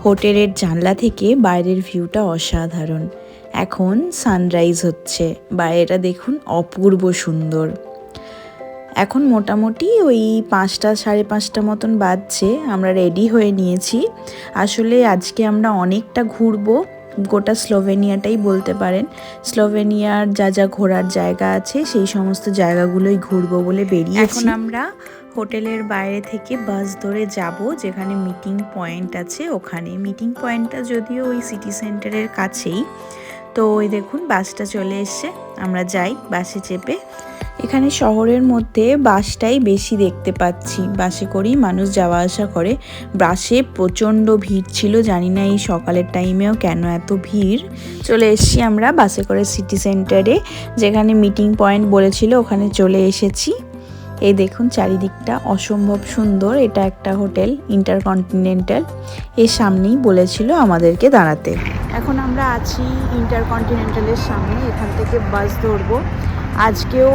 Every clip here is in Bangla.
হোটেলের জানলা থেকে বাইরের ভিউটা অসাধারণ। এখন সানরাইজ হচ্ছে, বাইরেটা দেখুন অপূর্ব সুন্দর। এখন মোটামুটি ওই 5টা সাড়ে 5টা মতন বাজছে। আমরা রেডি হয়ে নিয়েছি। আসলে আজকে আমরা অনেকটা ঘুরবো, গোটা স্লোভেনিয়াটাই বলতে পারেন। স্লোভেনিয়ার যা যা ঘোরার জায়গা আছে সেই সমস্ত জায়গাগুলোই ঘুরবো বলে বেরিয়েছি। এখন আমরা হোটেলের বাইরে থেকে বাস ধরে যাব যেখানে মিটিং পয়েন্ট আছে ওখানে। মিটিং পয়েন্টটা যদিও ওই সিটি সেন্টারের কাছেই। তো ওই দেখুন বাসটা চলে এসছে, আমরা যাই বাসে চেপে। এখানে শহরের মধ্যে বাসটাই বেশি দেখতে পাচ্ছি, বাসে করেই মানুষ যাওয়া আসা করে। বাসে প্রচণ্ড ভিড় ছিল, জানি না এই সকালের টাইমেও কেন এত ভিড়। চলে এসেছি আমরা বাসে করে সিটি সেন্টারে, যেখানে মিটিং পয়েন্ট বলেছিল ওখানে চলে এসেছি। এই দেখুন চারিদিকটা অসম্ভব সুন্দর। এটা একটা হোটেল ইন্টারকন্টিনেন্টাল, এর সামনেই বলেছিল আমাদেরকে দাঁড়াতে। এখন আমরা আছি ইন্টারকন্টিনেন্টালের সামনে, এখান থেকে বাস ধরবো। আজকেও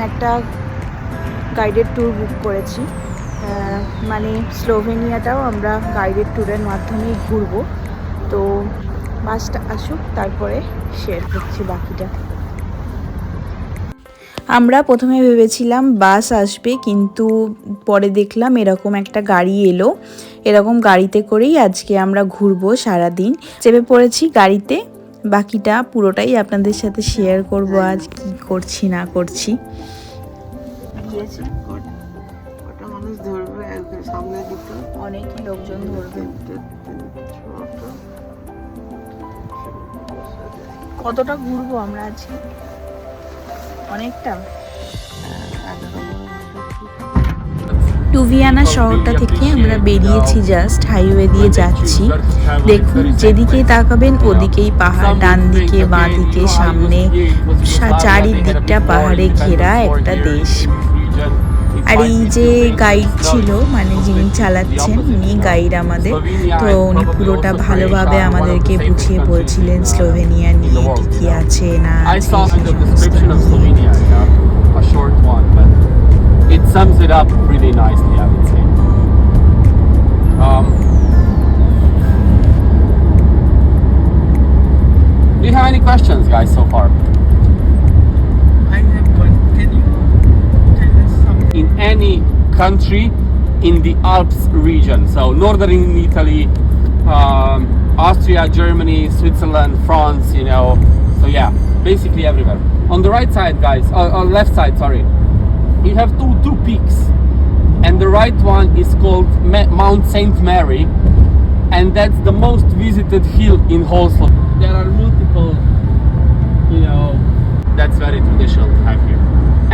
একটা গাইডেড ট্যুর বুক করেছি, মানে স্লোভেনিয়াটাও আমরা গাইডেড ট্যুরের মাধ্যমেই ঘুরবো। তো বাসটা আসুক তারপরে শেয়ার করছি বাকিটা। আমরা প্রথমে ভেবেছিলাম বাস আসবে, কিন্তু পরে দেখলাম এরকম একটা গাড়ি এলো। এরকম গাড়িতে করেই আজকে আমরা ঘুরবো সারাদিন। চেপে পড়েছি গাড়িতে, বাকিটা পুরোটাই আপনাদের সাথে শেয়ার করব আজ কি করছি না করছি। অনেকই লোকজন ধরবে। কতটা ঘুরবো আমরা আজকে? অনেকটা। টুভিয়ানা শহরটা থেকে আমরা বেরিয়েছি, জাস্ট হাইওয়ে দিয়ে যাচ্ছি। দেখুন যেদিকেই তাকাবেন ওদিকেই পাহাড়, ডান দিকে বাঁ দিকে সামনে চারিদিকটা পাহাড়ে ঘেরা একটা দেশ। আর এই যে গাইড ছিল, মানে যিনি চালাচ্ছেন উনি গাইড আমাদের, তো উনি পুরোটা ভালোভাবে আমাদেরকে বুঝিয়ে বলছিলেন স্লোভেনিয়া নিয়ে কি কি আছে না আছে। It sums it up really nicely, I would say. Do you have any questions, guys, so far? I have one. Can you tell us something? In any country in the Alps region, so northern Italy, Austria, Germany, Switzerland, France, you know, so yeah, basically everywhere. On the right side, guys, on left side, sorry, you have two peaks, and the right one is called Mount Saint Mary, and that's the most visited hill in whole Slovenia. There are multiple, you know, that's very traditional to have here.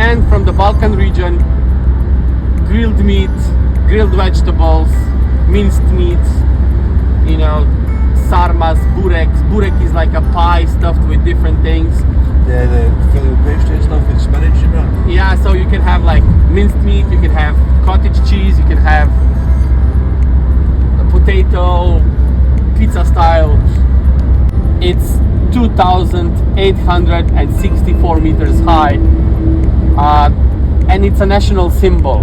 And from the Balkan region, grilled meat, grilled vegetables, minced meats, you know, sarmas, bureks. Burek is like a pie stuffed with different things. The pastry and stuff with spinach in it. Yeah, so you can have like minced meat, you can have cottage cheese, you can have a potato, pizza style. It's 2,864 meters high, and it's a national symbol.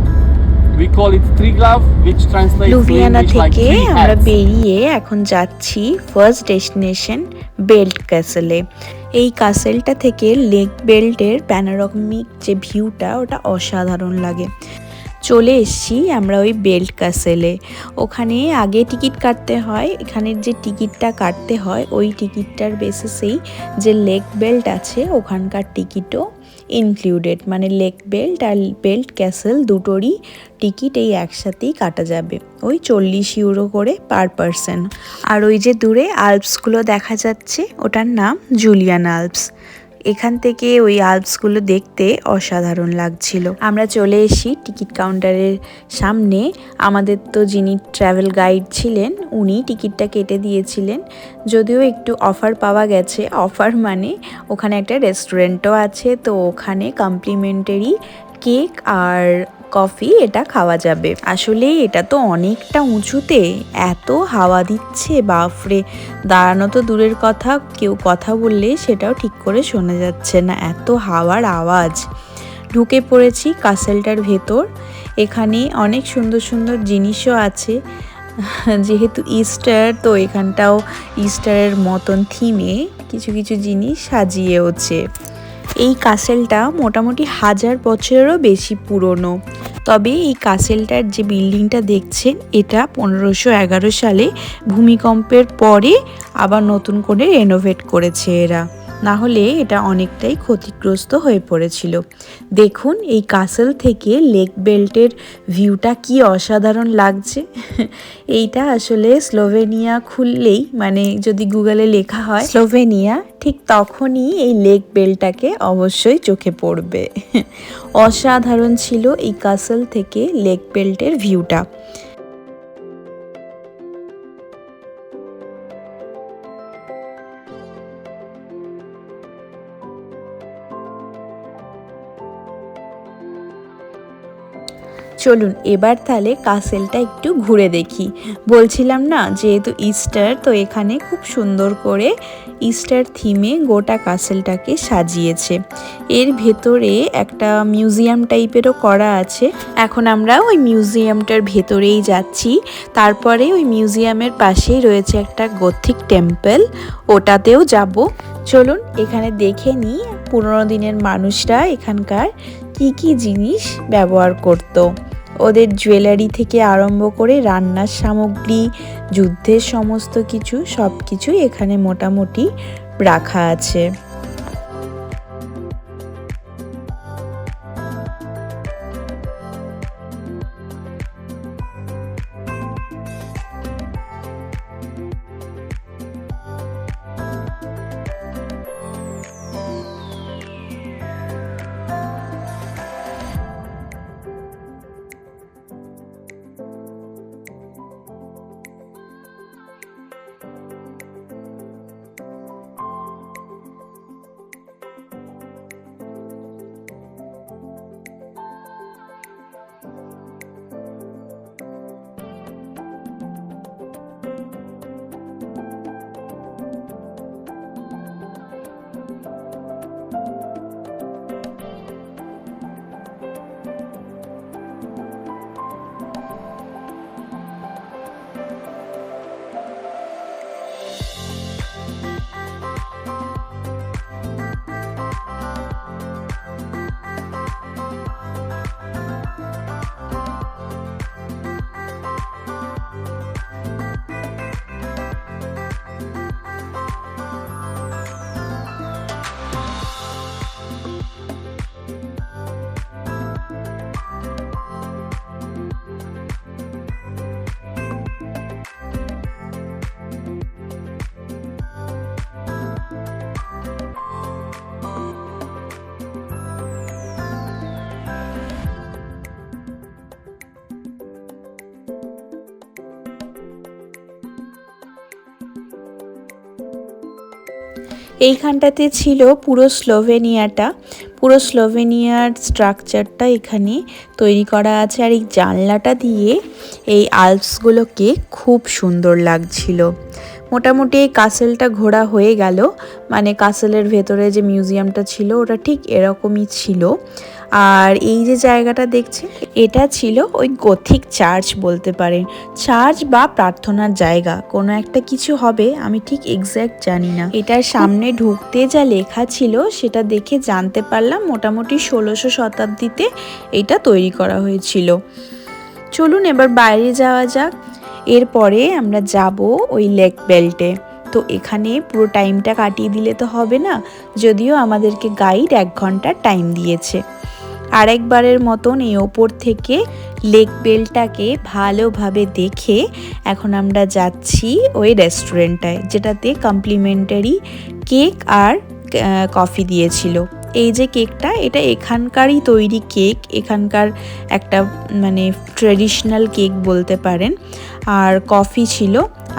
We call it Triglav, which translates to লুভিয়ানা English like থেকে three আমরা hats. বেরিয়ে এখন যাচ্ছি ফার্স্ট ডেস্টিনেশন বেল্ট ক্যাসেলে। এই ক্যাসেলটা থেকে লেক বেল্টের প্যানোরামিক যে ভিউটা ওটা অসাধারণ লাগে। চলে এসছি আমরা ওই বেল্ট ক্যাসেলে। ওখানে আগে টিকিট কাটতে হয়, এখানের যে টিকিটটা কাটতে হয় ওই টিকিটটার বেসিসেই যে লেক বেল্ট আছে ওখানকার টিকিটও ইনক্লুডেড, মানে লেক বেল্ট আর বেল্ট ক্যাসেল দুটোরই টিকিট এই একসাথেই কাটা যাবে, ওই 40 ইউরো করে পার পারসন। আর ওই যে দূরে আল্পসগুলো দেখা যাচ্ছে ওটার নাম জুলিয়ান আল্পস। এখান থেকে ওই আল্পসগুলো দেখতে অসাধারণ লাগছিল। আমরা চলে এসেছি টিকিট কাউন্টারের সামনে। আমাদের তো যিনি ট্রাভেল গাইড ছিলেন উনি টিকিটটা কেটে দিয়েছিলেন, যদিও একটু অফার পাওয়া গেছে। অফার মানে ওখানে একটা রেস্টুরেন্টও আছে, তো ওখানে কমপ্লিমেন্টারি কেক আর কফি এটা খাওয়া যাবে। আসলে এটা তো অনেকটা উঁচুতে, এত হাওয়া দিচ্ছে বাফরে, দাঁড়ানো তো দূরের কথা, কেউ কথা বললে সেটাও ঠিক করে শোনা যাচ্ছে না, এত হাওয়ার আওয়াজ। ঢুকে পড়েছি ক্যাসেলটার ভেতর। এখানে অনেক সুন্দর সুন্দর জিনিসও আছে, যেহেতু ইস্টার, তো এখানটাও ইস্টারের মতন থিমে কিছু কিছু জিনিস সাজিয়েওছে। এই কাসেলটা মোটামুটি 1000 বছরেরও বেশি পুরনো। তবে এই কাসেলটার যে বিল্ডিংটা দেখছেন, এটা 1511 সালে ভূমিকম্পের পরে আবার নতুন করে রেনোভেট করেছে এরা, না হলে এটা অনেকটাই ক্ষতিগ্রস্ত হয়ে পড়েছিল। দেখুন এই কাসেল থেকে লেক বেল্টের ভিউটা কি অসাধারণ লাগছে। এইটা আসলে স্লোভেনিয়া খুললেই, মানে যদি গুগলে লেখা হয় স্লোভেনিয়া, ঠিক তখনই এই লেক বেল্টটাকে অবশ্যই চোখে পড়বে। অসাধারণ ছিল এই কাসেল থেকে লেক বেল্টের ভিউটা। চলুন এবার তাহলে কাসেলটা একটু ঘুরে দেখি। বলছিলাম না, যেহেতু ইস্টার, তো এখানে খুব সুন্দর করে ইস্টার থিমে গোটা কাসেলটাকে সাজিয়েছে। এর ভেতরে একটা মিউজিয়াম টাইপেরও করা আছে। এখন আমরা ওই মিউজিয়ামটার ভেতরেই যাচ্ছি। তারপরে ওই মিউজিয়ামের পাশেই রয়েছে একটা গথিক টেম্পল, ওটাতেও যাব। চলুন এখানে দেখে নিই পুরোনো দিনের মানুষরা এখানকার কি কি জিনিস ব্যবহার করত। ওদের জুয়েলারি থেকে আরম্ভ করে রান্নার সামগ্রী, যুদ্ধের সমস্ত কিছু, সব কিছুই এখানে মোটামুটি রাখা আছে। এইখানটাতে ছিল পুরো স্লোভেনিয়ার স্ট্রাকচারটা এখানে তৈরি করা আছে। আর এই জানলাটা দিয়ে এই আল্পসগুলোকে খুব সুন্দর লাগছিল। মোটামুটি এই কাসেলটা ঘোরা হয়ে গেল। মানে কাসেলের ভেতরে যে মিউজিয়ামটা ছিল ওটা ঠিক এরকমই ছিল। আর এই যে জায়গাটা দেখছেন, এটা ছিল ওই গথিক চার্চ বলতে পারেন, চার্চ বা প্রার্থনার জায়গা, কোনো একটা কিছু হবে, আমি ঠিক এক্স্যাক্ট জানি না। এটার সামনে ঢুকতে যা লেখা ছিল সেটা দেখে জানতে পারলাম মোটামুটি 1600 শতাব্দীতে এটা তৈরি করা হয়েছিল। চলুন এবার বাইরে যাওয়া যাক। এরপরে আমরা যাব ওই লেক বেল্টে। তো এখানে পুরো টাইমটা কাটিয়ে দিলে তো হবে না, যদিও আমাদেরকে গাইড 1 ঘন্টা টাইম দিয়েছে। আরেকবারের মতন এই ওপর থেকে লেক বেল্টটাকে ভালোভাবে দেখে এখন আমরা যাচ্ছি ওই রেস্টুরেন্টটায়, যেটাতে কমপ্লিমেন্টারি কেক আর কফি দিয়েছিল। এই যে কেকটা, এটা এখানকারই তৈরি কেক, এখানকার একটা মানে ট্রেডিশনাল কেক বলতে পারেন। আর কফি ছিল,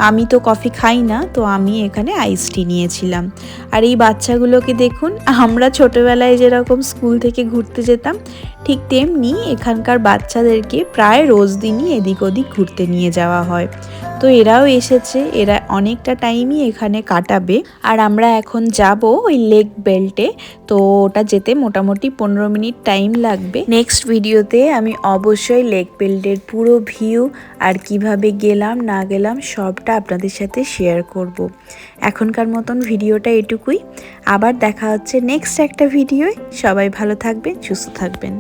আমি তো কফি খাই না, তো আমি এখানে আইস টি নিয়েছিলাম। আর এই বাচ্চাগুলোকে দেখুন, আমরা ছোটোবেলায় যেরকম স্কুল থেকে ঘুরতে যেতাম ঠিক তেমনি এখানকার বাচ্চাদেরকে প্রায় রোজ দিনই এদিক ওদিক ঘুরতে নিয়ে যাওয়া হয়। তো এরাও এসেছে, এরা অনেকটা টাইমই এখানে কাটাবে। আর আমরা এখন যাব ওই লেক বেল্টে, তো ওটা যেতে মোটামুটি 15 মিনিট টাইম লাগবে। নেক্সট ভিডিওতে আমি অবশ্যই লেক বেল্টের পুরো ভিউ আর কিভাবে গেলাম না গেলাম সবটা আপনাদের সাথে শেয়ার করব। এখনকার মতন ভিডিওটা এটুকুই, আবার দেখা হচ্ছে নেক্সট একটা ভিডিওয়। সবাই ভালো থাকবেন, সুস্থ থাকবেন।